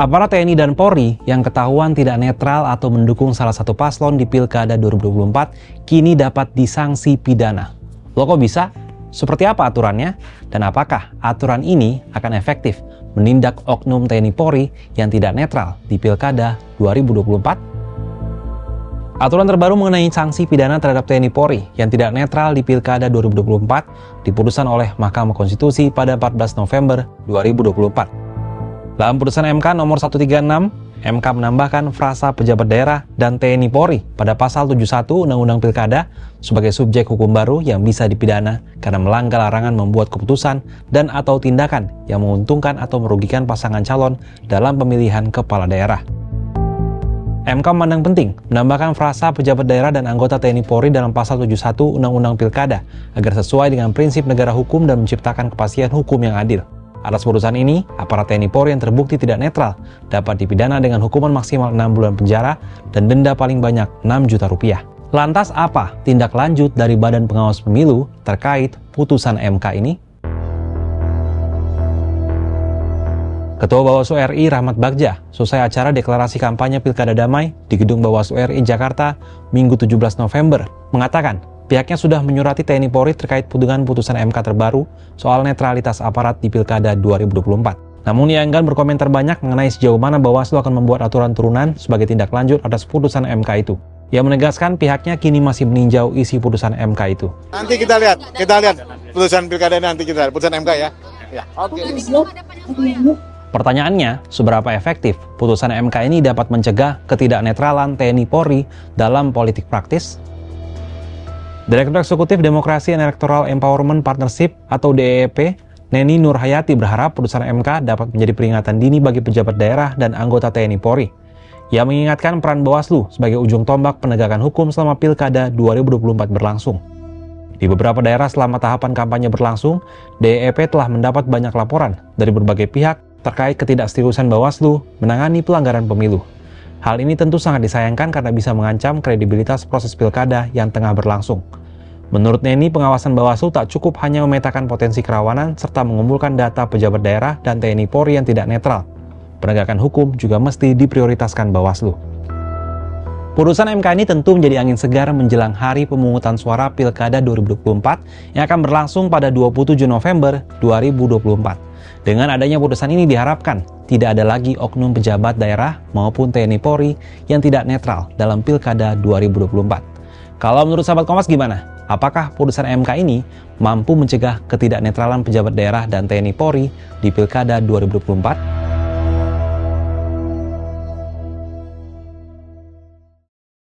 Aparat TNI dan Polri yang ketahuan tidak netral atau mendukung salah satu paslon di Pilkada 2024 kini dapat disanksi pidana. Loh kok bisa? Seperti apa aturannya? Dan apakah aturan ini akan efektif menindak oknum TNI Polri yang tidak netral di Pilkada 2024? Aturan terbaru mengenai sanksi pidana terhadap TNI Polri yang tidak netral di Pilkada 2024 diputuskan oleh Mahkamah Konstitusi pada 14 November 2024. Dalam putusan MK nomor 136, MK menambahkan frasa pejabat daerah dan TNI Polri pada pasal 71 Undang-Undang Pilkada sebagai subjek hukum baru yang bisa dipidana karena melanggar larangan membuat keputusan dan atau tindakan yang menguntungkan atau merugikan pasangan calon dalam pemilihan kepala daerah. MK memandang penting menambahkan frasa pejabat daerah dan anggota TNI Polri dalam pasal 71 Undang-Undang Pilkada agar sesuai dengan prinsip negara hukum dan menciptakan kepastian hukum yang adil. Atas putusan ini, aparat TNI Polri yang terbukti tidak netral dapat dipidana dengan hukuman maksimal 6 bulan penjara dan denda paling banyak 6 juta rupiah. Lantas apa tindak lanjut dari Badan Pengawas Pemilu terkait putusan MK ini? Ketua Bawaslu RI Rahmat Bagja selesai acara deklarasi kampanye Pilkada Damai di Gedung Bawaslu RI Jakarta Minggu 17 November mengatakan pihaknya sudah menyurati TNI Polri terkait putusan MK terbaru soal netralitas aparat di Pilkada 2024. Namun ia enggan berkomentar banyak mengenai sejauh mana Bawaslu akan membuat aturan turunan sebagai tindak lanjut atas putusan MK itu. Ia menegaskan pihaknya kini masih meninjau isi putusan MK itu. Nanti kita lihat putusan Pilkada nanti kita lihat, putusan MK ya. Oke. Pertanyaannya, seberapa efektif putusan MK ini dapat mencegah ketidaknetralan TNI Polri dalam politik praktis? Direktur Eksekutif Demokrasi and Electoral Empowerment Partnership atau DEEP, Neni Nurhayati berharap putusan MK dapat menjadi peringatan dini bagi pejabat daerah dan anggota TNI Polri. Ia mengingatkan peran Bawaslu sebagai ujung tombak penegakan hukum selama Pilkada 2024 berlangsung. Di beberapa daerah selama tahapan kampanye berlangsung, DEEP telah mendapat banyak laporan dari berbagai pihak terkait ketidakseriusan Bawaslu menangani pelanggaran pemilu. Hal ini tentu sangat disayangkan karena bisa mengancam kredibilitas proses pilkada yang tengah berlangsung. Menurut Neni, pengawasan Bawaslu tak cukup hanya memetakan potensi kerawanan serta mengumpulkan data pejabat daerah dan TNI Polri yang tidak netral. Penegakan hukum juga mesti diprioritaskan Bawaslu. Putusan MK ini tentu menjadi angin segar menjelang hari pemungutan suara Pilkada 2024 yang akan berlangsung pada 27 November 2024. Dengan adanya putusan ini diharapkan tidak ada lagi oknum pejabat daerah maupun TNI Polri yang tidak netral dalam Pilkada 2024. Kalau menurut sahabat Kompas gimana? Apakah putusan MK ini mampu mencegah ketidaknetralan pejabat daerah dan TNI Polri di Pilkada 2024?